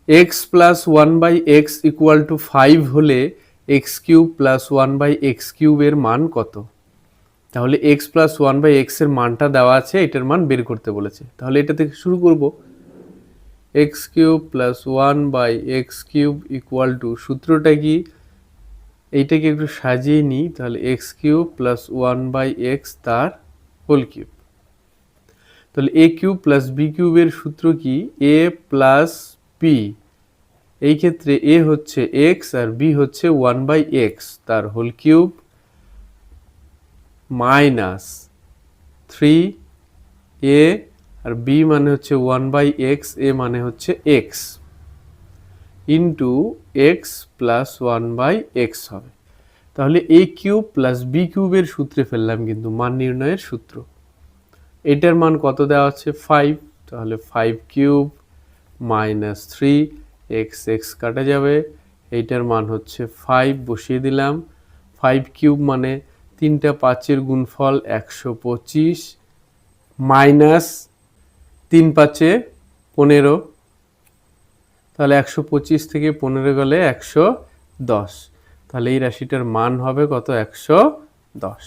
X plus one by x equal to 5 হলে x cube plus one by x কিউবের মান কত? তাহলে x plus one by x এর মানটা দেওয়া আছে, এটার মান বের করতে বলেছে। তাহলে এটা থেকে শুরু করব। X cube plus one by x cube equal to, সূত্রটা কি? এইটাকে একটু সাজিয়ে নিই, তাহলে x cube plus one by x তার হোল কিউব। তাহলে এ কিউব প্লাস বি কিউবের সূত্র কি? A plus b. এই ক্ষেত্রে এ হচ্ছে এক্স আর বি হচ্ছে ওয়ান বাই এক্স তার হোল কিউব মাইনাস 3 এ আর বি মানে হচ্ছে ওয়ান বাই এক্স, এ মানে হচ্ছে x into x plus one by x হবে। তাহলে এ কিউব প্লাস বি কিউবের সূত্রে ফেললাম কিন্তু মান নির্ণয়ের সূত্র। এটার মান কত দেওয়া আছে? 5। তাহলে 5 কিউব মাইনাস 3 এক্স এক্স কাটা যাবে, এইটার মান হচ্ছে 5, বসিয়ে দিলাম। 5 কিউব মানে 3টা 5-এর গুণফল 125 মাইনাস 3 5-এ 15, তাহলে 125 থেকে 15 গেলে 110। তাহলে এই রাশিটার মান হবে কত? 110।